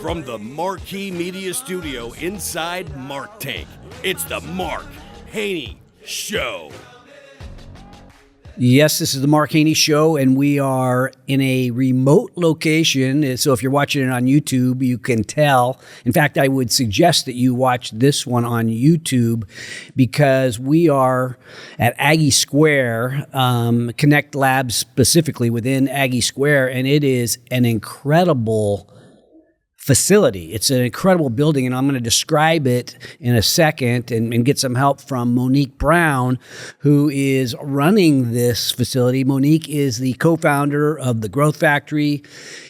From the Marquee Media Studio inside Mark Tank, it's the Mark Haney Show. Yes, this is the Mark Haney Show, and we are in a remote location. So if you're watching it on YouTube, you can tell. In fact, I would suggest that you watch this one on YouTube because we are at Aggie Square, Connect Labs specifically within Aggie Square, and it is an incredible facility. It's an incredible building, and I'm going to describe it in a second and get some help from Monique Brown, who is running this facility. Monique is the co-founder of the Growth Factory.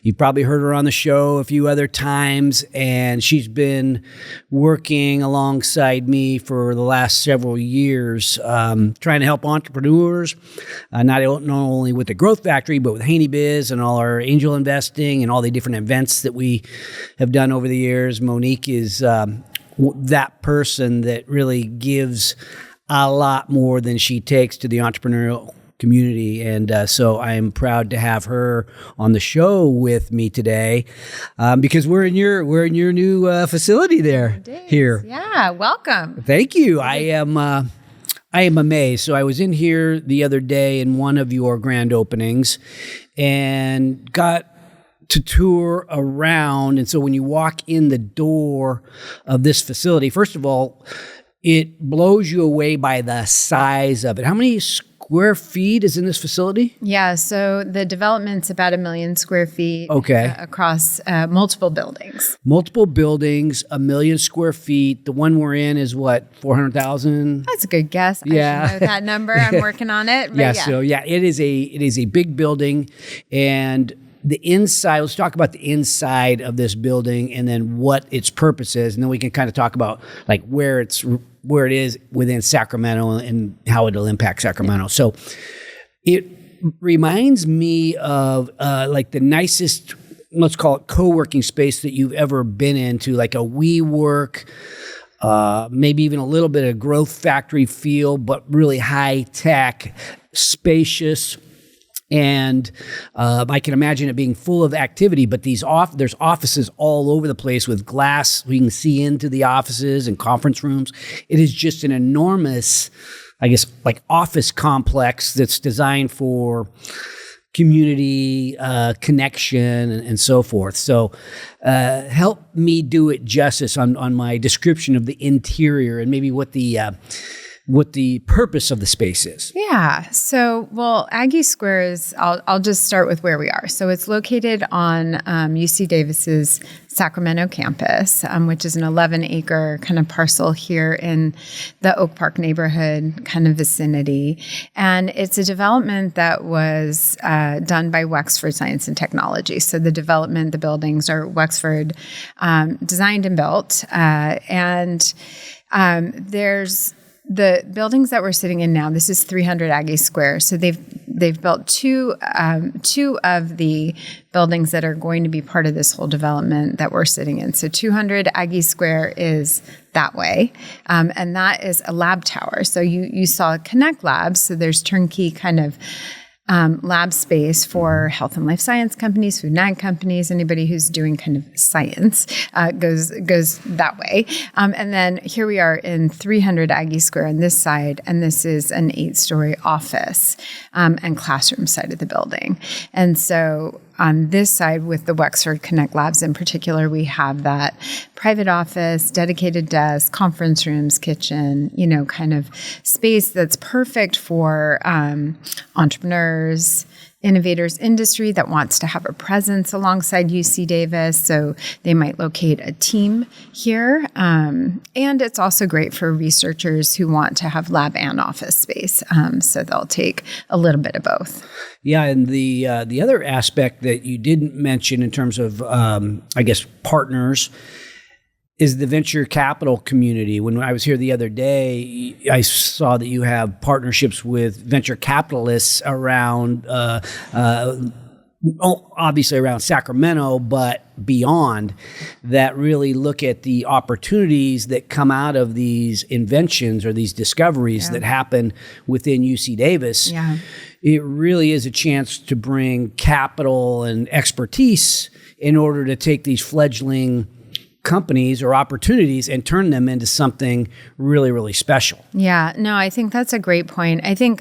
You've probably heard her on the show a few other times, and she's been working alongside me for the last several years, trying to help entrepreneurs, not only with the Growth Factory, but with Haney Biz and all our angel investing and all the different events that we have done over the years. Monique is that person that really gives a lot more than she takes to the entrepreneurial community. And so I am proud to have her on the show with me today because we're in your new facility there here. Yeah, welcome. Thank you. I am amazed. So I was in here the other day in one of your grand openings and got to tour around. And so when you walk in the door of this facility, first of all, it blows you away by the size of it. How many square feet is in this facility? Yeah, so the development's about 1 million square feet across multiple buildings. Multiple buildings, 1 million square feet. The one we're in is what, 400,000? That's a good guess. Yeah. I should know that number. I'm working on it. Yeah, so yeah, it is a big building. And the inside, let's talk about the inside of this building and then what its purpose is. And then we can kind of talk about like where it is within Sacramento and how it'll impact Sacramento. Yeah. So it reminds me of like the nicest, let's call it co-working space that you've ever been into, like a WeWork, maybe even a little bit of Growth Factory feel, but really high tech, spacious. And I can imagine it being full of activity, but there's offices all over the place with glass. We can see into the offices and conference rooms. It is just an enormous, I guess, like office complex that's designed for community connection and so forth. So help me do it justice on my description of the interior and maybe what the purpose of the space is. Yeah. So, well, Aggie Square is, I'll just start with where we are. So it's located on UC Davis's Sacramento campus, which is an 11-acre kind of parcel here in the Oak Park neighborhood kind of vicinity. And it's a development that was done by Wexford Science and Technology. So the buildings are Wexford designed and built. There's the buildings that we're sitting in now. This is 300 Aggie Square. So they've built two of the buildings that are going to be part of this whole development that we're sitting in. So 200 Aggie Square is that way, and that is a lab tower. So you saw Connect Labs. So there's turnkey kind of lab space for health and life science companies, food and ag companies, anybody who's doing kind of science goes that way. And then here we are in 300 Aggie Square on this side, and this is an 8-story office and classroom side of the building. And so on this side with the Wexford Connect Labs in particular, we have that private office, dedicated desk, conference rooms, kitchen, kind of space that's perfect for entrepreneurs, innovators, industry that wants to have a presence alongside UC Davis. So they might locate a team here. And it's also great for researchers who want to have lab and office space. So they'll take a little bit of both. Yeah, and the other aspect that you didn't mention in terms of, I guess, partners is the venture capital community. When I was here the other day, I saw that you have partnerships with venture capitalists around, obviously around Sacramento, but beyond, that really look at the opportunities that come out of these inventions or these discoveries that happen within UC Davis. Yeah. It really is a chance to bring capital and expertise in order to take these fledgling companies or opportunities and turn them into something really, really special. Yeah, no, I think that's a great point. I think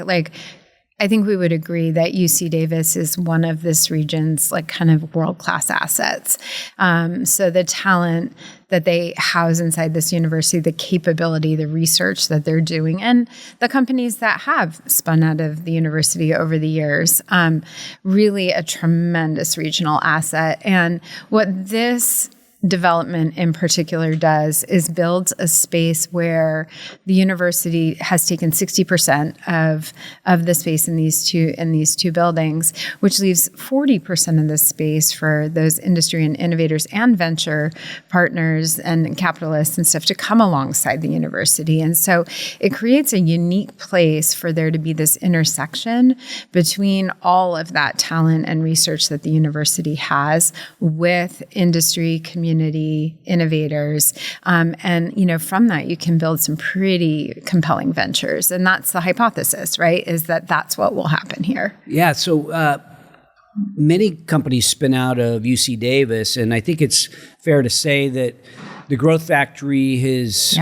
we would agree that UC Davis is one of this region's like kind of world-class assets. So the talent that they house inside this university, the capability, the research that they're doing, and the companies that have spun out of the university over the years, really a tremendous regional asset. And what this development in particular does is builds a space where the university has taken 60% of the space in these two buildings, which leaves 40% of the space for those industry and innovators and venture partners and capitalists and stuff to come alongside the university. And so it creates a unique place for there to be this intersection between all of that talent and research that the university has with industry, community, innovators. And, from that, you can build some pretty compelling ventures. And that's the hypothesis, right? Is that that's what will happen here. Yeah. So many companies spin out of UC Davis. And I think it's fair to say that the Growth Factory has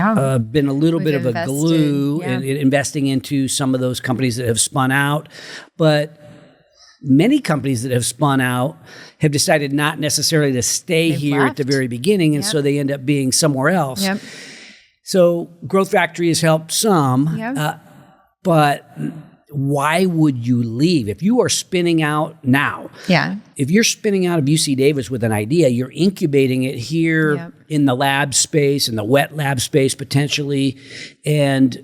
been a little bit of a glue in investing into some of those companies that have spun out. But many companies that have spun out have decided not necessarily to stay here at the very beginning, and so they end up being somewhere else. Yep. So Growth Factory has helped some, but why would you leave? If you are spinning out now, if you're spinning out of UC Davis with an idea, you're incubating it here in the lab space, in the wet lab space potentially, and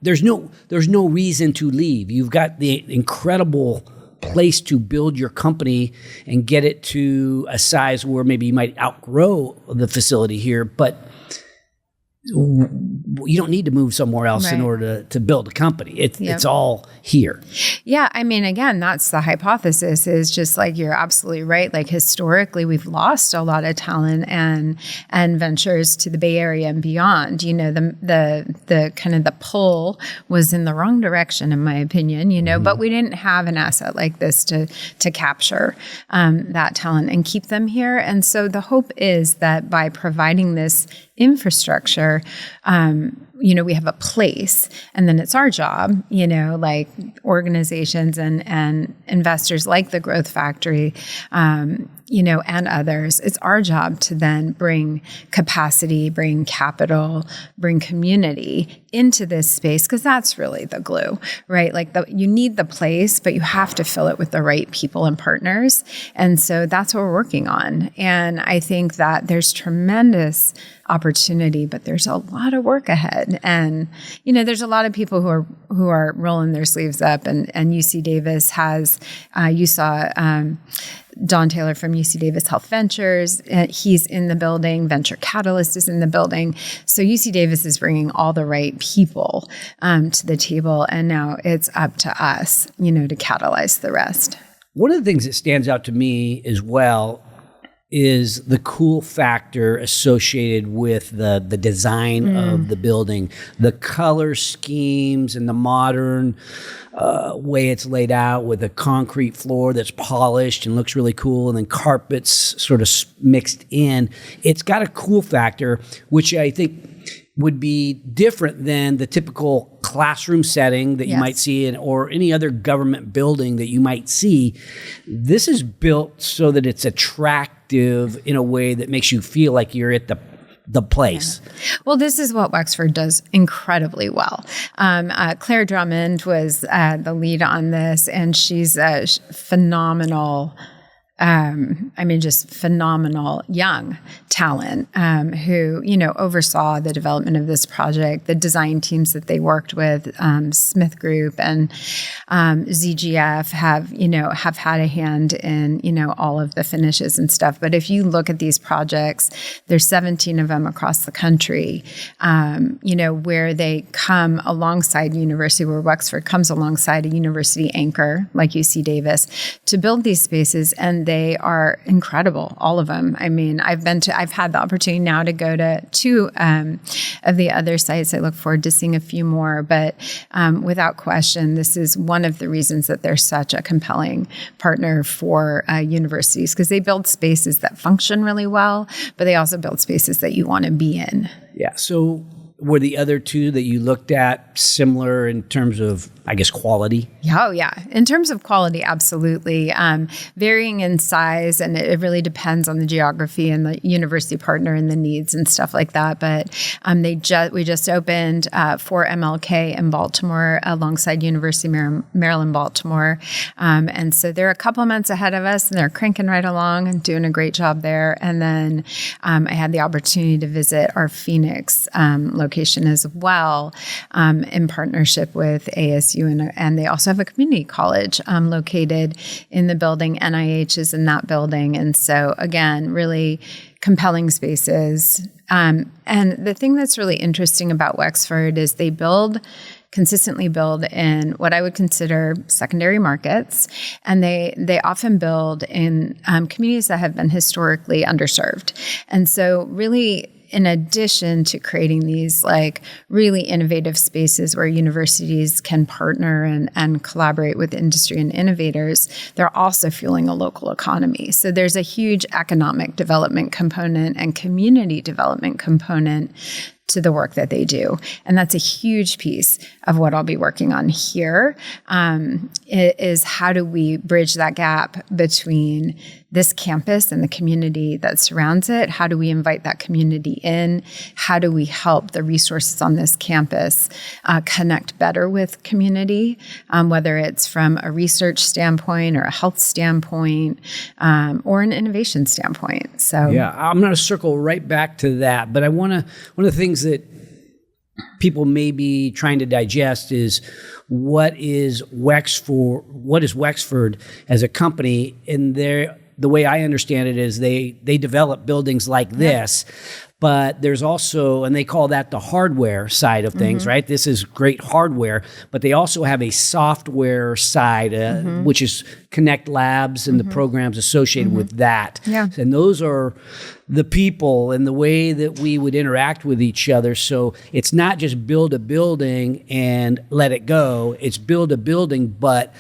there's no reason to leave. You've got the incredible place to build your company and get it to a size where maybe you might outgrow the facility here, but you don't need to move somewhere else in order to build a company. It's all here. Yeah. I mean, again, that's the hypothesis, is just like, you're absolutely right. Like historically, we've lost a lot of talent and ventures to the Bay Area and beyond. The kind of the pull was in the wrong direction, in my opinion, but we didn't have an asset like this to capture that talent and keep them here. And so the hope is that by providing this infrastructure, we have a place, and then it's our job, like organizations and investors like the Growth Factory, and others. It's our job to then bring capacity, bring capital, bring community into this space, because that's really the glue, right? Like you need the place, but you have to fill it with the right people and partners. And so that's what we're working on. And I think that there's tremendous opportunity, but there's a lot of work ahead. And, there's a lot of people who are rolling their sleeves up, and UC Davis has, you saw, Don Taylor from UC Davis Health Ventures. He's in the building. Venture Catalyst is in the building. So UC Davis is bringing all the right people to the table. And now it's up to us, to catalyze the rest. One of the things that stands out to me as well is the cool factor associated with the design of the building, the color schemes and the modern way it's laid out with a concrete floor that's polished and looks really cool, and then carpets sort of mixed in. It's got a cool factor, which I think would be different than the typical classroom setting that you might see or any other government building that you might see. This is built so that it's attractive in a way that makes you feel like you're at the place. Yeah. Well, this is what Wexford does incredibly well. Claire Drummond was the lead on this, and she's a phenomenal just phenomenal young talent who, oversaw the development of this project, the design teams that they worked with, Smith Group and ZGF have had a hand in, all of the finishes and stuff. But if you look at these projects, there's 17 of them across the country, where they come alongside university, where Wexford comes alongside a university anchor like UC Davis to build these spaces. And and they are incredible, all of them. I mean, I've had the opportunity now to go to 2 of the other sites. I look forward to seeing a few more, but without question, this is one of the reasons that they're such a compelling partner for universities, because they build spaces that function really well, but they also build spaces that you want to be in. Yeah. So were the other 2 that you looked at similar in terms of, I guess, quality? Oh, yeah. In terms of quality, absolutely. Varying in size, and it really depends on the geography and the university partner and the needs and stuff like that. But we just opened for MLK in Baltimore alongside University of Maryland, Baltimore. And so they're a couple of months ahead of us, and they're cranking right along and doing a great job there. And then I had the opportunity to visit our Phoenix location as well, in partnership with ASU, and they also have a community college located in the building. NIH is in that building, and so again, really compelling spaces. And the thing that's really interesting about Wexford is they consistently build in what I would consider secondary markets, and they often build in communities that have been historically underserved. And so really, in addition to creating these like really innovative spaces where universities can partner and collaborate with industry and innovators, they're also fueling a local economy. So there's a huge economic development component and community development component to the work that they do. And that's a huge piece of what I'll be working on here, is how do we bridge that gap between this campus and the community that surrounds it? How do we invite that community in? How do we help the resources on this campus connect better with community, whether it's from a research standpoint or a health standpoint, or an innovation standpoint? So yeah, I'm going to circle right back to that, but one of the things that people may be trying to digest is what is Wexford as a company. And the way I understand it is they develop buildings like this, but there's also, and they call that the hardware side of things, right? This is great hardware, but they also have a software side, which is Connect Labs and the programs associated with that. Yeah. And those are the people and the way that we would interact with each other. So it's not just build a building and let it go. It's build a building, but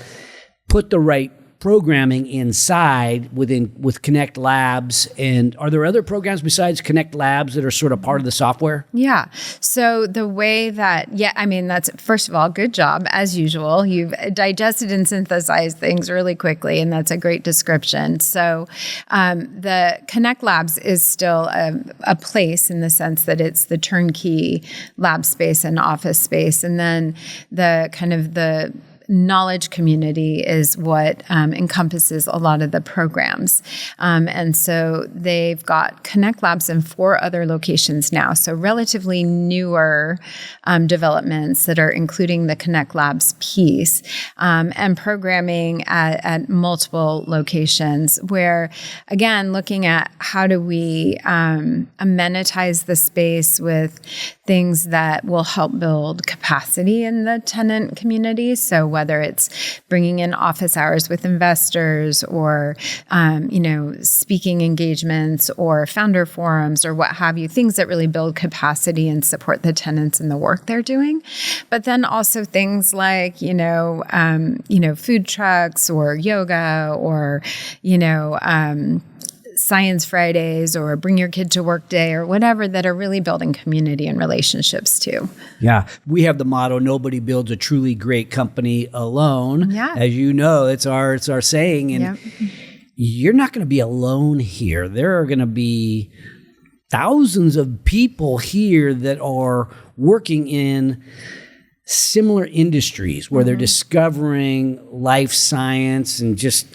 put the right programming inside with Connect Labs. And are there other programs besides Connect Labs that are sort of part of the software? Yeah. So the way that, that's, first of all, good job. As usual, you've digested and synthesized things really quickly, and that's a great description. So the Connect Labs is still a place in the sense that it's the turnkey lab space and office space. And then the knowledge community is what encompasses a lot of the programs. And so they've got Connect Labs in 4 other locations now. So relatively newer developments that are including the Connect Labs piece, and programming at multiple locations where, again, looking at how do we amenitize the space with things that will help build capacity in the tenant community. So whether it's bringing in office hours with investors or, speaking engagements or founder forums or what have you, things that really build capacity and support the tenants in the work they're doing. But then also things like, food trucks or yoga or, Science Fridays or Bring Your Kid to Work Day or whatever that are really building community and relationships too. Yeah. We have the motto, nobody builds a truly great company alone. Yeah. As you know, it's our saying. And you're not going to be alone here. There are going to be thousands of people here that are working in similar industries where they're discovering life science and just...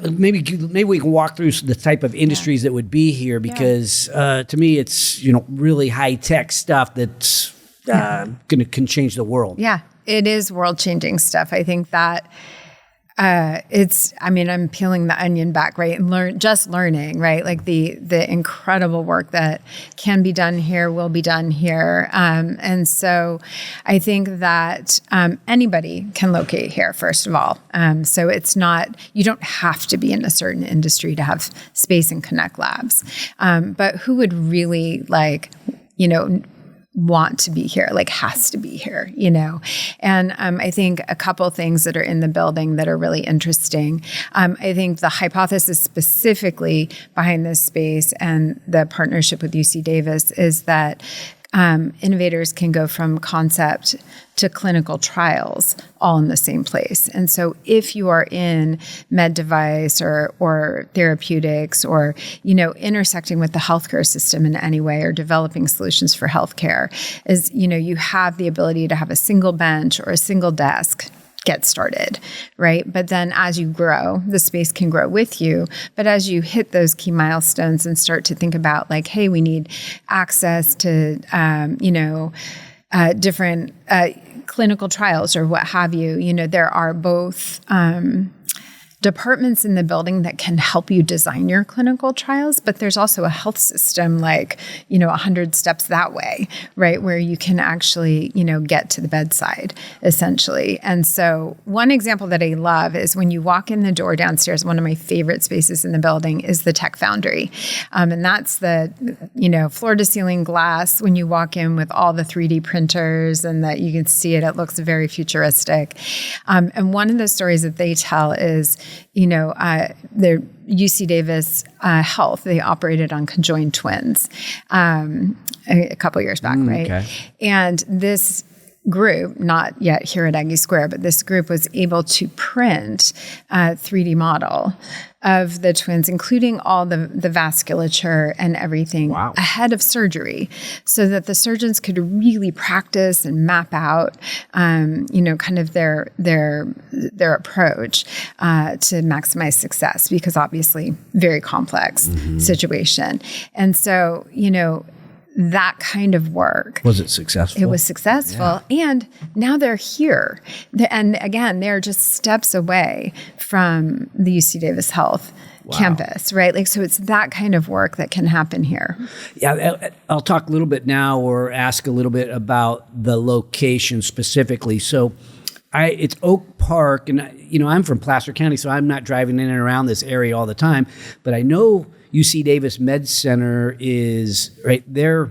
maybe we can walk through the type of industries that would be here because to me it's really high tech stuff that's can change the world. Yeah, it is world changing stuff. I think that I'm peeling the onion back, right? And learning, right? Like the incredible work that can be done here will be done here. And so I think that anybody can locate here, first of all. So it's not, you don't have to be in a certain industry to have space and connect labs. But who would really want to be here, has to be here, And I think a couple things that are in the building that are really interesting. I think the hypothesis specifically behind this space and the partnership with UC Davis is that innovators can go from concept to clinical trials all in the same place. And so if you are in med device or therapeutics or, intersecting with the healthcare system in any way or developing solutions for healthcare, is, you have the ability to have a single bench or a single desk get started, right? But then as you grow, the space can grow with you. But as you hit those key milestones and start to think about hey, we need access to, different clinical trials or what have you, there are both departments in the building that can help you design your clinical trials, but there's also a health system 100 steps that way, right? Where you can actually, get to the bedside essentially. And so one example that I love is when you walk in the door downstairs, one of my favorite spaces in the building is the Tech Foundry. And that's the, floor to ceiling glass when you walk in with all the 3D printers and that you can see it looks very futuristic. And one of the stories that they tell is, their UC Davis Health, they operated on conjoined twins a couple years back, right? Okay. And this group, not yet here at Aggie Square, but this group was able to print a 3D model of the twins, including all the vasculature and everything ahead of surgery so that the surgeons could really practice and map out, kind of their approach to maximize success because obviously very complex situation. And so, that kind of work. Was it successful? It was successful. Yeah. And now they're here. And again, they're just steps away from the UC Davis Health campus, right? So it's that kind of work that can happen here. Yeah, I'll talk a little bit now or ask a little bit about the location specifically. So it's Oak Park, and I'm from Placer County, so I'm not driving in and around this area all the time, but I know UC Davis Med Center is right there,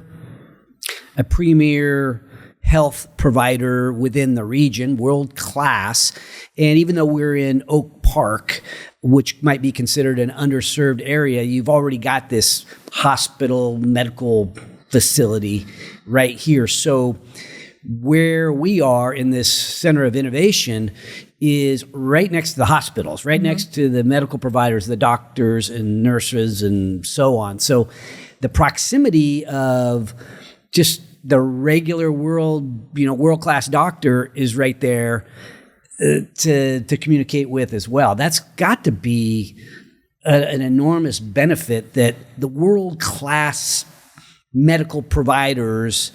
a premier health provider within the region, world class. And even though we're in Oak Park, which might be considered an underserved area, you've already got this hospital medical facility right here. So where we are in this center of innovation is right next to the hospitals, right next to the medical providers, the doctors and nurses and so on. So the proximity of just the regular world-class doctor is right there to communicate with as well. That's got to be an enormous benefit that the world-class medical providers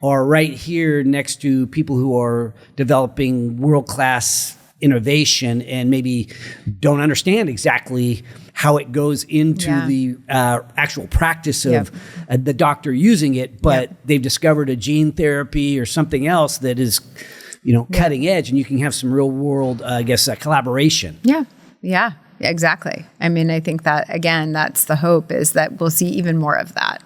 are right here next to people who are developing world-class innovation and maybe don't understand exactly how it goes into the actual practice of the doctor using it, but they've discovered a gene therapy or something else that is, cutting edge, and you can have some real-world, collaboration. Yeah, exactly. I mean, I think that, again, that's the hope, is that we'll see even more of that.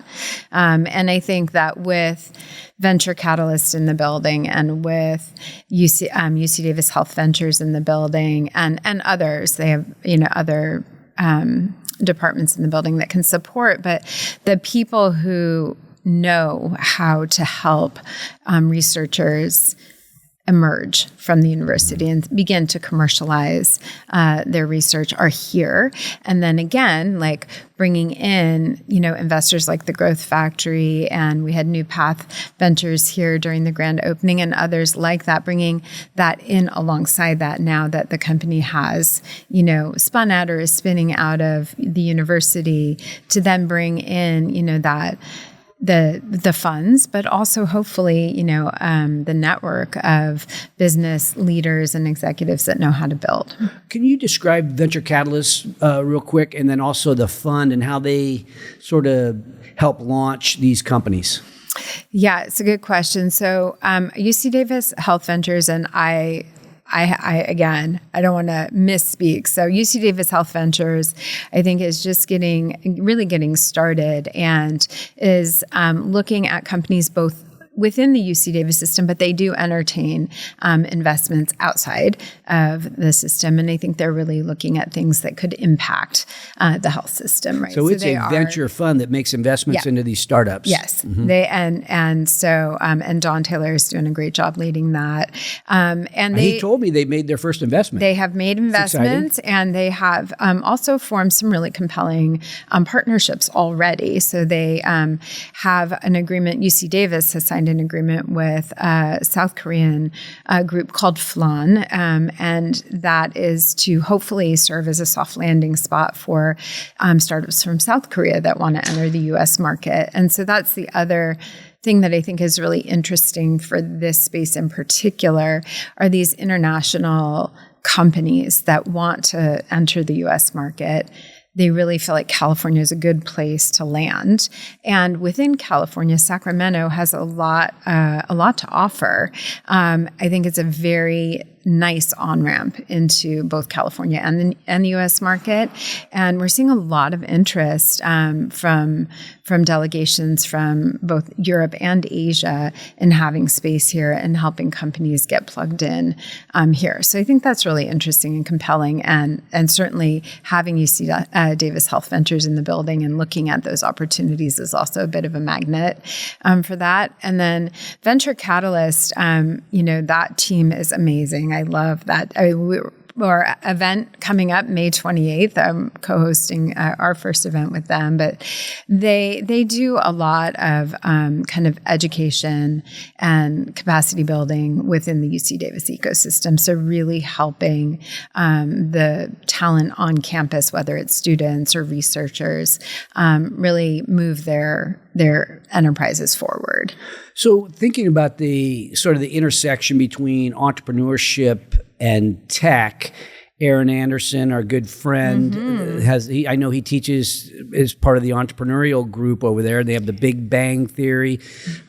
And I think that with Venture Catalyst in the building and with UC Davis Health Ventures in the building and others, they have, other departments in the building that can support, but the people who know how to help researchers emerge from the university and begin to commercialize their research are here. And then again, bringing in, investors like the Growth Factory, and we had New Path Ventures here during the grand opening and others like that, bringing that in alongside that now that the company has, spun out or is spinning out of the university, to then bring in, the funds, but also hopefully, the network of business leaders and executives that know how to build. Can you describe Venture Catalyst real quick, and then also the fund and how they sort of help launch these companies? Yeah, it's a good question. So UC Davis Health Ventures, and I again, I don't want to misspeak. So UC Davis Health Ventures, I think, is just really getting started and is looking at companies both within the UC Davis system, but they do entertain investments outside of the system. And I think they're really looking at things that could impact the health system, right? So it's a venture fund that makes investments into these startups. Yes. And Don Taylor is doing a great job leading that. And he told me they made their first investment. They have made investments, and they have also formed some really compelling partnerships already. So they have an agreement. UC Davis has signed an agreement with a South Korean group called Flan, and that is to hopefully serve as a soft landing spot for startups from South Korea that want to enter the U.S. market. And so that's the other thing that I think is really interesting for this space in particular are these international companies that want to enter the U.S. market. They really feel like California is a good place to land. And within California, Sacramento has a lot to offer. I think it's a very nice on-ramp into both California and the U.S. market. And we're seeing a lot of interest from delegations from both Europe and Asia in having space here and helping companies get plugged in here. So I think that's really interesting and compelling. And certainly having UC Davis Health Ventures in the building and looking at those opportunities is also a bit of a magnet for that. And then Venture Catalyst, that team is amazing. I love that. Our event coming up May 28th. I'm co-hosting our first event with them, but they do a lot of kind of education and capacity building within the UC Davis ecosystem. So really helping the talent on campus, whether it's students or researchers, really move their enterprises forward. So thinking about the sort of the intersection between entrepreneurship and tech, Aaron Anderson, our good friend, I know he teaches as part of the entrepreneurial group over there. They have the Big Bang Theory.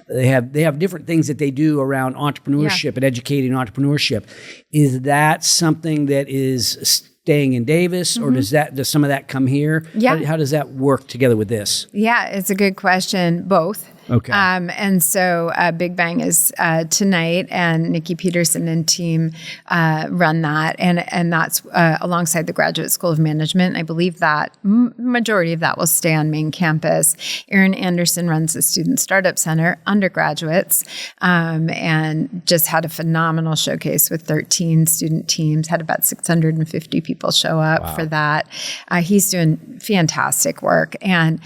They have different things that they do around entrepreneurship and educating entrepreneurship. Is that something that is staying in Davis, or does some of that come here? Yeah. How does that work together with this? Yeah, it's a good question. Both. Okay. And so Big Bang is tonight, and Nikki Peterson and team run that, and that's alongside the Graduate School of Management. I believe that majority of that will stay on main campus. Aaron Anderson runs the Student Startup Center, undergraduates, and just had a phenomenal showcase with 13 student teams, had about 650 people show up for that. He's doing fantastic work, and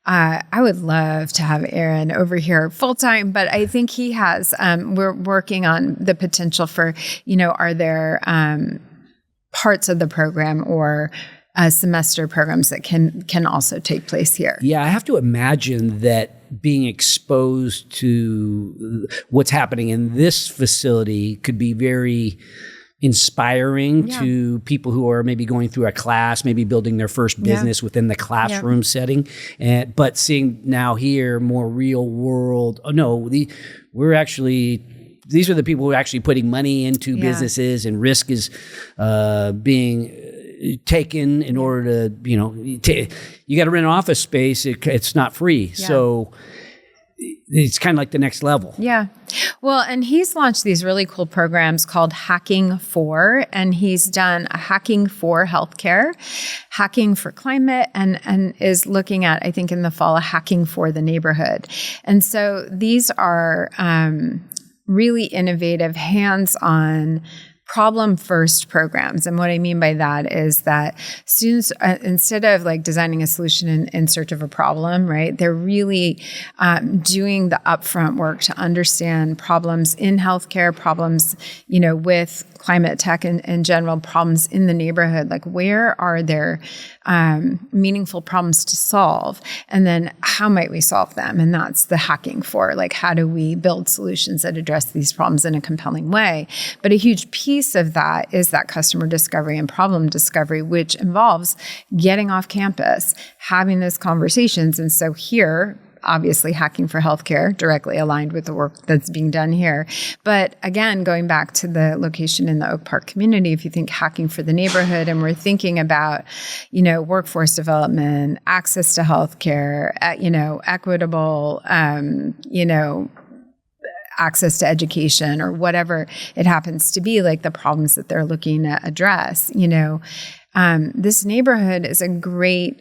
I would love to have Aaron over here full time, but I think he has, we're working on the potential for, are there parts of the program or semester programs that can also take place here? Yeah, I have to imagine that being exposed to what's happening in this facility could be very inspiring to people who are maybe going through a class, maybe building their first business within the classroom setting. But seeing now here more real world, these are the people who are actually putting money into businesses, and risk is being taken in order to, you got to rent an office space. It's not free. Yeah. So it's kind of like the next level. Yeah. Well, and he's launched these really cool programs called Hacking For, and he's done a Hacking For Healthcare, Hacking for Climate, and is looking at, I think in the fall, a Hacking For the Neighborhood. And so these are really innovative, hands-on problem first programs. And what I mean by that is that students, instead of like designing a solution in search of a problem, right, they're really doing the upfront work to understand problems in healthcare, problems, with climate tech and in general, problems in the neighborhood. Like, where are there meaningful problems to solve? And then how might we solve them? And that's the hacking for, like, how do we build solutions that address these problems in a compelling way? But a huge piece of that is that customer discovery and problem discovery, which involves getting off campus, having those conversations. And so here, obviously hacking for healthcare, directly aligned with the work that's being done here. But again, going back to the location in the Oak Park community, if you think hacking for the neighborhood, and we're thinking about, workforce development, access to healthcare, equitable, access to education, or whatever it happens to be, like the problems that they're looking to address, this neighborhood is a great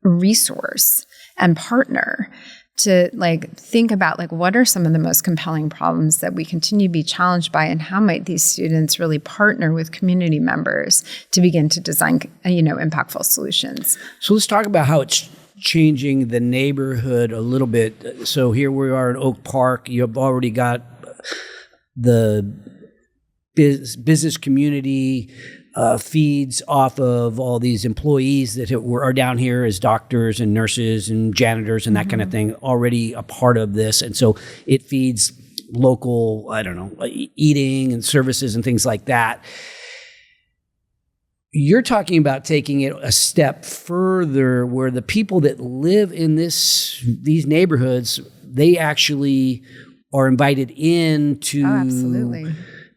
resource and partner to think about what are some of the most compelling problems that we continue to be challenged by, and how might these students really partner with community members to begin to design impactful solutions. So let's talk about how it's changing the neighborhood a little bit. So here we are in Oak Park. You've already got the business community feeds off of all these employees that are down here as doctors and nurses and janitors and that kind of thing, already a part of this. And so it feeds local, eating and services and things like that. You're talking about taking it a step further, where the people that live in these neighborhoods, they actually are invited in to absolutely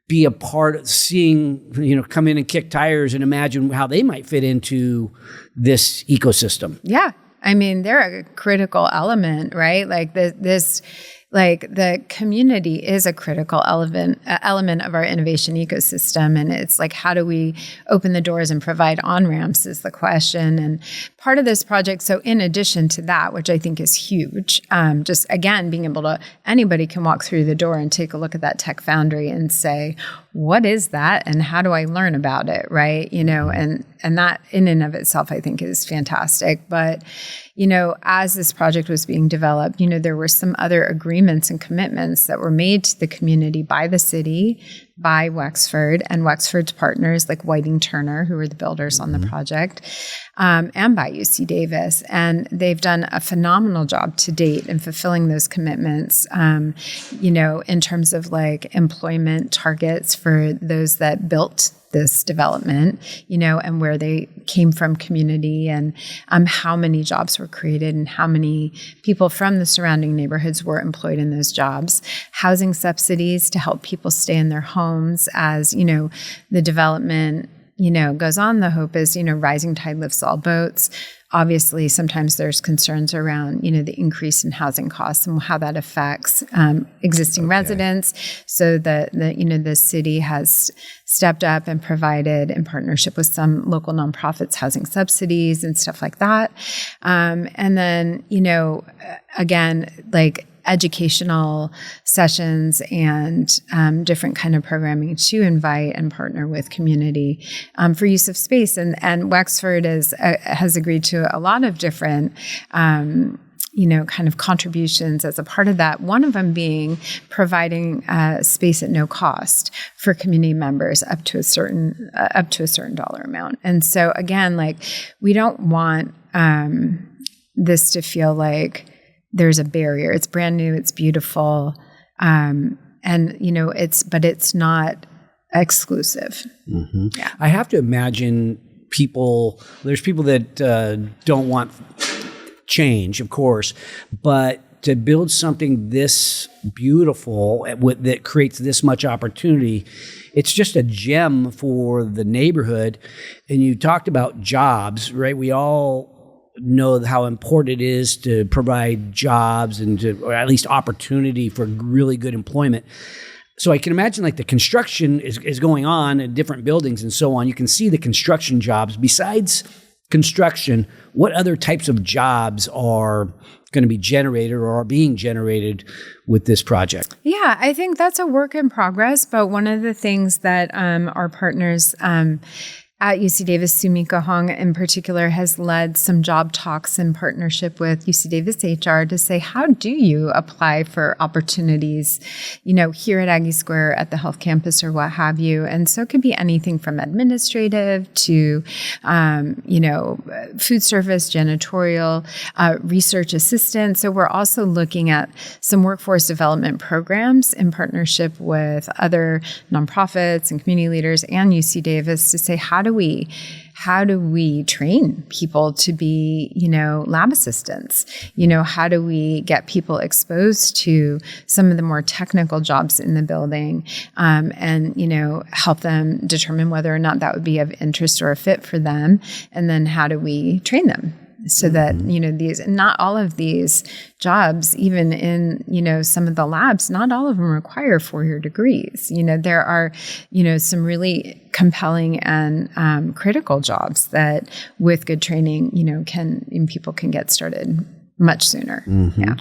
be a part of seeing, come in and kick tires and imagine how they might fit into this ecosystem. Yeah. I mean, they're a critical element, right? The community is a critical element of our innovation ecosystem. And it's how do we open the doors and provide on-ramps is the question. And part of this project, so in addition to that, which I think is huge, just again, being able to, anybody can walk through the door and take a look at that tech foundry and say, what is that? And how do I learn about it? Right. And that in and of itself, I think is fantastic. But, as this project was being developed, there were some other agreements and commitments that were made to the community by the city, by Wexford and Wexford's partners like Whiting Turner, who were the builders on the project, and by UC Davis. And they've done a phenomenal job to date in fulfilling those commitments, in terms of employment targets for those that built this development, and where they came from community, and how many jobs were created and how many people from the surrounding neighborhoods were employed in those jobs. Housing subsidies to help people stay in their homes as, the development, goes on. The hope is, rising tide lifts all boats. Obviously, sometimes there's concerns around, the increase in housing costs and how that affects existing residents. So the city has stepped up and provided, in partnership with some local nonprofits, housing subsidies and stuff like that. And then, again, educational sessions and different kind of programming to invite and partner with community for use of space. And Wexford has agreed to a lot of different kind of contributions as a part of that. One of them being providing space at no cost for community members up to a certain dollar amount. And so again, we don't want this to feel like there's a barrier. It's brand new. It's beautiful. And it's not exclusive. Mm-hmm. Yeah. I have to imagine there's people that don't want change, of course, but to build something this beautiful that creates this much opportunity, it's just a gem for the neighborhood. And you talked about jobs, right? We all know how important it is to provide jobs or at least opportunity for really good employment. So I can imagine the construction is going on in different buildings and so on. You can see the construction jobs. Besides construction, what other types of jobs are going to be generated or are being generated with this project? Yeah, I think that's a work in progress. But one of the things that our partners at UC Davis, Sumika Hong in particular, has led some job talks in partnership with UC Davis HR to say, how do you apply for opportunities, here at Aggie Square, at the health campus, or what have you? And so it could be anything from administrative to, food service, janitorial, research assistant. So we're also looking at some workforce development programs in partnership with other nonprofits and community leaders and UC Davis to say, how do we train people to be, lab assistants? How do we get people exposed to some of the more technical jobs in the building, and help them determine whether or not that would be of interest or a fit for them? And then how do we train them? So that, not all of these jobs, even in, some of the labs, not all of them require 4-year degrees. There are, some really compelling and critical jobs that with good training, people can get started much sooner. Mm-hmm. Yeah.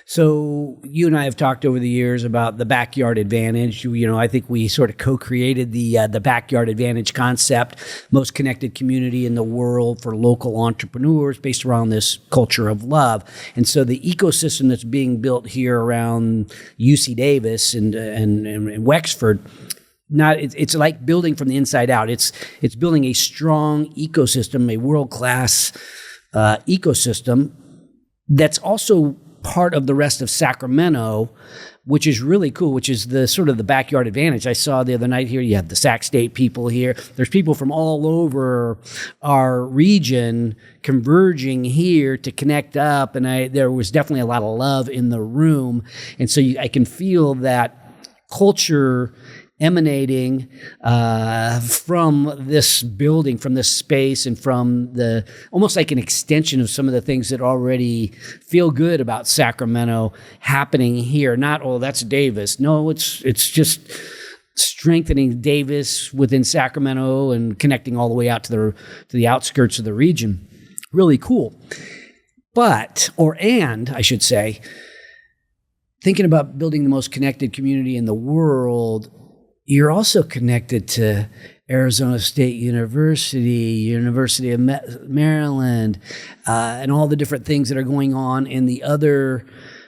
So you and I have talked over the years about the backyard advantage. I think we sort of co-created the backyard advantage concept, most connected community in the world for local entrepreneurs based around this culture of love. And so the ecosystem that's being built here around UC Davis and Wexford, it's like building from the inside out. It's building a strong ecosystem, a world-class ecosystem that's also part of the rest of Sacramento, which is really cool, which is the sort of the backyard advantage. I saw the other night here, you have the Sac State people here. There's people from all over our region converging here to connect up, and there was definitely a lot of love in the room. And so I can feel that culture emanating from this building, from this space, and from the almost like an extension of some of the things that already feel good about Sacramento happening here. Not, oh, that's Davis. No, it's just strengthening Davis within Sacramento and connecting all the way out to the outskirts of the region. Really cool. I should say, thinking about building the most connected community in the world, you're also connected to Arizona State University, University of Maryland, and all the different things that are going on in the other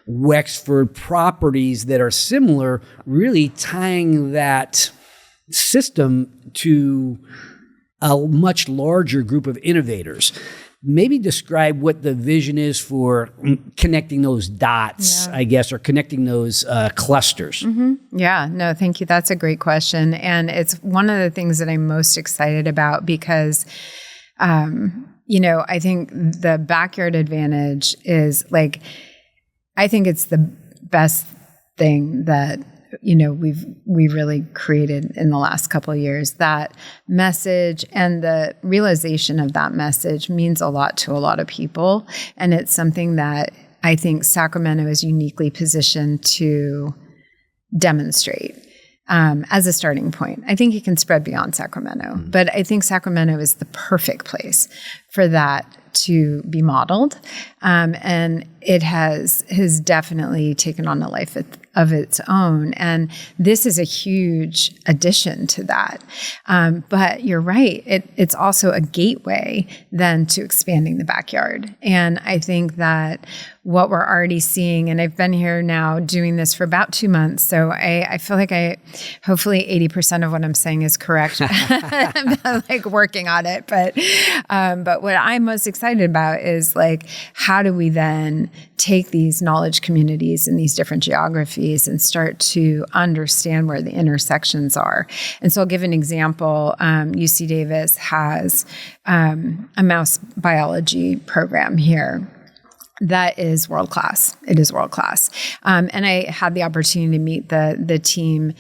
Wexford properties that are similar, really tying that system to a much larger group of innovators. Maybe describe what the vision is for connecting those dots, I guess, or connecting those clusters. Mm-hmm. Yeah, no, thank you. That's a great question. And it's one of the things that I'm most excited about because, I think the backyard advantage is I think it's the best thing that we've really created in the last couple of years. That message and the realization of that message means a lot to a lot of people. And it's something that I think Sacramento is uniquely positioned to demonstrate as a starting point. I think it can spread beyond Sacramento, but I think Sacramento is the perfect place for that to be modeled. And it has definitely taken on a life of its own. And this is a huge addition to that. But you're right. It's also a gateway then to expanding the backyard. And I think that what we're already seeing, and I've been here now doing this for about 2 months, so I feel like hopefully 80% of what I'm saying is correct. I'm working on it. But what I'm most excited about is how do we then take these knowledge communities in these different geographies and start to understand where the intersections are. And so I'll give an example. UC Davis has a mouse biology program here that is world-class. It is world-class. And I had the opportunity to meet the team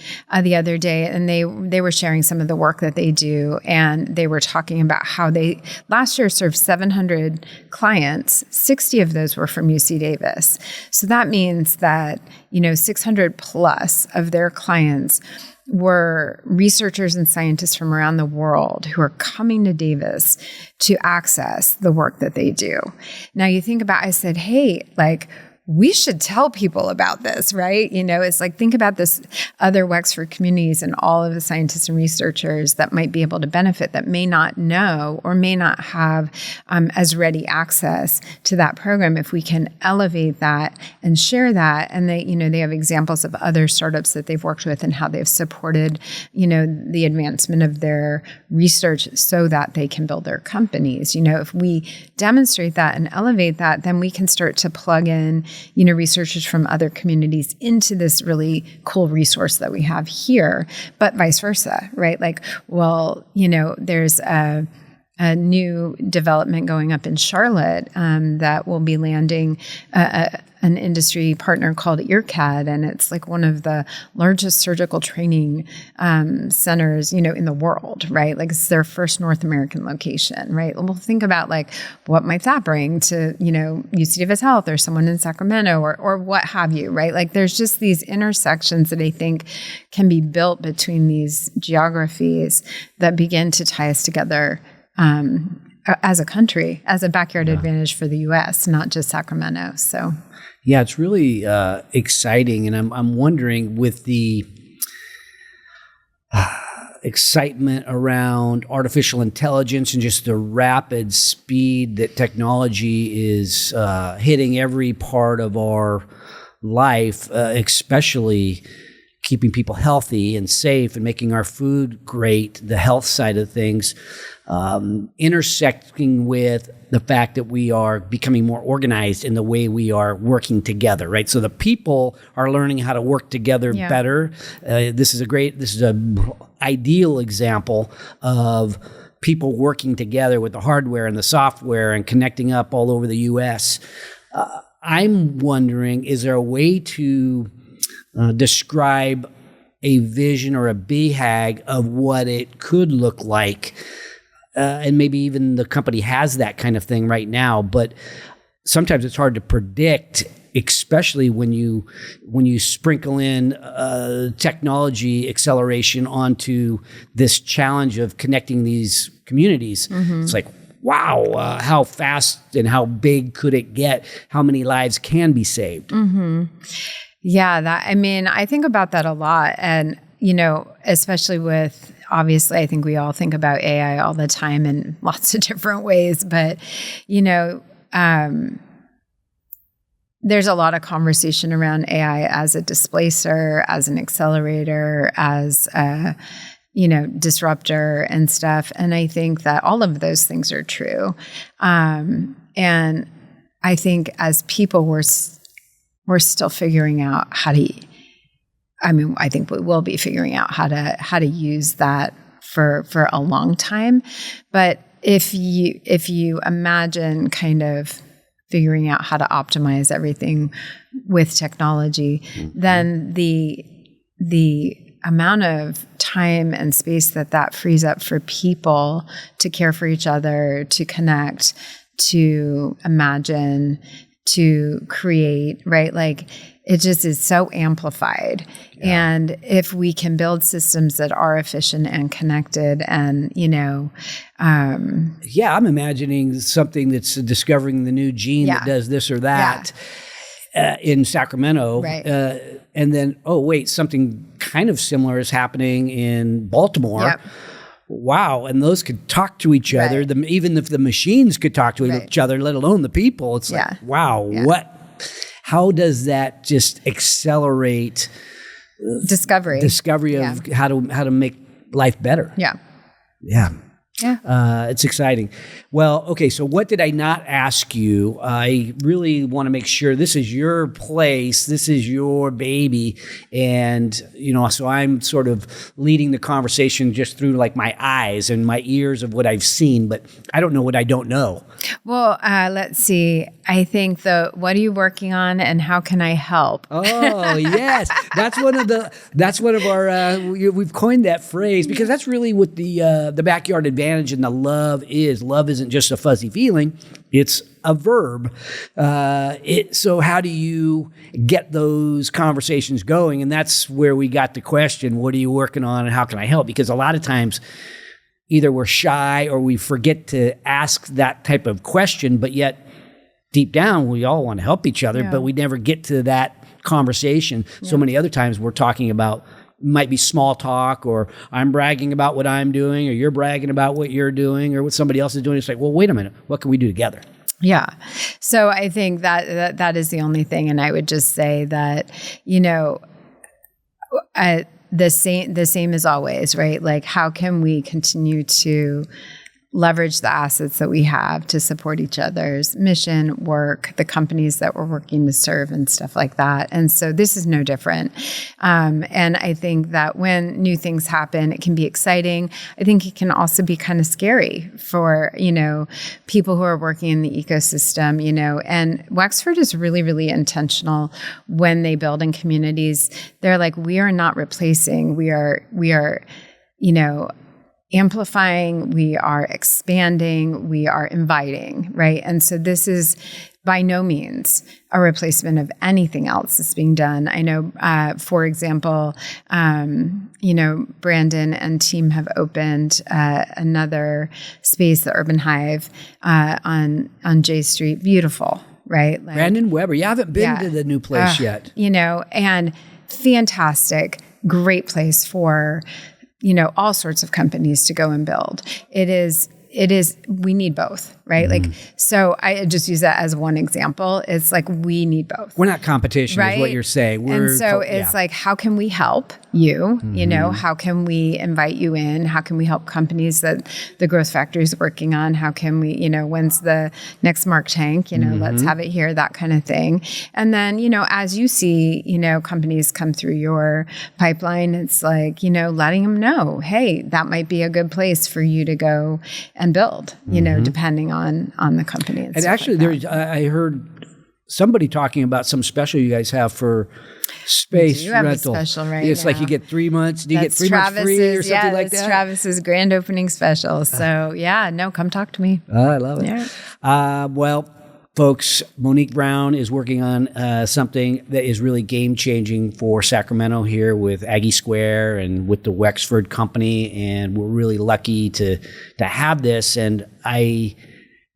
the other day, and they were sharing some of the work that they do, and they were talking about how they last year served 700 clients. 60 of those were from UC Davis. So that means that 600 plus of their clients were researchers and scientists from around the world who are coming to Davis to access the work that they do. Now you think about, I said, hey, like, we should tell people about this, right? You know, it's like, think about this other Wexford communities and all of the scientists and researchers that might be able to benefit that may not know or may not have as ready access to that program. If we can elevate that and share that, and they have examples of other startups that they've worked with and how they've supported, the advancement of their research so that they can build their companies. If we demonstrate that and elevate that, then we can start to plug in researchers from other communities into this really cool resource that we have here, but vice versa, right? Like, well, there's a new development going up in Charlotte that will be landing an industry partner called EarCAD, and it's like one of the largest surgical training centers, in the world, right? Like, it's their first North American location, right? We'll think about like, what might that bring to, UC Davis Health or someone in Sacramento or what have you, right? Like, there's just these intersections that I think can be built between these geographies that begin to tie us together as a country, as a backyard advantage for the U.S., not just Sacramento. So, yeah, it's really exciting, and I'm wondering, with the excitement around artificial intelligence and just the rapid speed that technology is hitting every part of our life, especially keeping people healthy and safe and making our food great, the health side of things, intersecting with the fact that we are becoming more organized in the way we are working together, right? So the people are learning how to work together better. This is an ideal example of people working together with the hardware and the software and connecting up all over the U.S. I'm wondering, is there a way to describe a vision or a BHAG of what it could look like? And maybe even the company has that kind of thing right now, but sometimes it's hard to predict, especially when you sprinkle in technology acceleration onto this challenge of connecting these communities. Mm-hmm. It's like, wow, how fast and how big could it get? How many lives can be saved? Mm-hmm. Yeah, I think about that a lot. And, especially with, obviously, I think we all think about AI all the time in lots of different ways. But, there's a lot of conversation around AI as a displacer, as an accelerator, as a, disruptor and stuff. And I think that all of those things are true. And I think as people, we're still figuring out I think we will be figuring out how to use that for a long time. But if you imagine kind of figuring out how to optimize everything with technology, then the amount of time and space that frees up for people to care for each other, to connect, to imagine, to create, right? Like, it just is so amplified. Yeah. And if we can build systems that are efficient and connected and, I'm imagining something that's discovering the new gene that does this or that in Sacramento. Right. And then, something kind of similar is happening in Baltimore. Yep. Wow. And those could talk to each other. Even if the machines could talk to each other, let alone the people, it's like, wow, how does that just accelerate discovery of how to make life better? Yeah. It's exciting. Well, okay, so what did I not ask you? I really want to make sure this is your place, this is your baby, and so I'm sort of leading the conversation just through like my eyes and my ears of what I've seen, but I don't know what I don't know. Well, let's see. I think what are you working on and how can I help? Oh, yes. That's one of our, we've coined that phrase because that's really what the backyard advantage and the love is. Love isn't just a fuzzy feeling. It's a verb. So how do you get those conversations going? And that's where we got the question, what are you working on and how can I help? Because a lot of times either we're shy or we forget to ask that type of question, but yet deep down we all want to help each other, but we never get to that conversation. So many other times we're talking about, might be small talk, or I'm bragging about what I'm doing, or you're bragging about what you're doing, or what somebody else is doing. It's like, well, wait a minute, what can we do together? Yeah. So I think that is the only thing. And I would just say that, the same as always, right? Like, how can we continue to leverage the assets that we have to support each other's mission, work, the companies that we're working to serve and stuff like that. And so this is no different. And I think that when new things happen, it can be exciting. I think it can also be kind of scary for, people who are working in the ecosystem, and Wexford is really, really intentional when they build in communities. They're like, we are not replacing, we are, amplifying, we are expanding, we are inviting, right? And so this is by no means a replacement of anything else that's being done. I know, for example, Brandon and team have opened another space, the Urban Hive, on J Street. Beautiful, right? Like, Brandon Weber, you haven't been to the new place yet. And fantastic, great place for all sorts of companies to go and build. It is, we need both, right? Like, so I just use that as one example. It's like, we need both. We're not competition, right? Is what you're saying. It's like, how can we help you? How can we invite you in? How can we help companies that the Growth Factory is working on? How can we, when's the next Mark Tank? Let's have it here, that kind of thing. And then, as you see, companies come through your pipeline, it's like, letting them know, hey, that might be a good place for you to go and build, depending on the company. And actually, like there's I heard somebody talking about some special you guys have for space you have rental. A special right It's now. like you get 3 months. Do you get 3 months free or something like that? That's Travis's grand opening special. So come talk to me. I love it. Yeah. Well, folks, Monique Brown is working on something that is really game-changing for Sacramento here with Aggie Square and with the Wexford company, and we're really lucky to have this. And I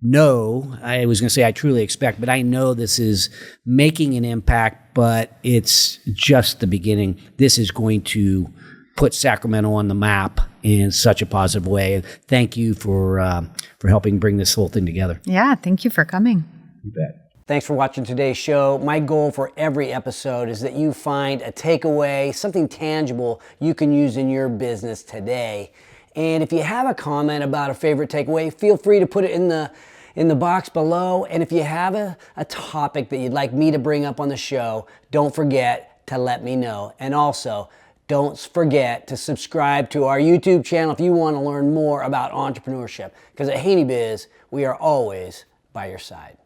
was going to say I truly expect, but I know this is making an impact, but it's just the beginning. This is going to put Sacramento on the map in such a positive way. Thank you for helping bring this whole thing together. Yeah, thank you for coming. You bet. Thanks for watching today's show. My goal for every episode is that you find a takeaway, something tangible you can use in your business today. And if you have a comment about a favorite takeaway, feel free to put it in the box below. And if you have a topic that you'd like me to bring up on the show, don't forget to let me know. And also, don't forget to subscribe to our YouTube channel if you want to learn more about entrepreneurship. Because at Haney Biz, we are always by your side.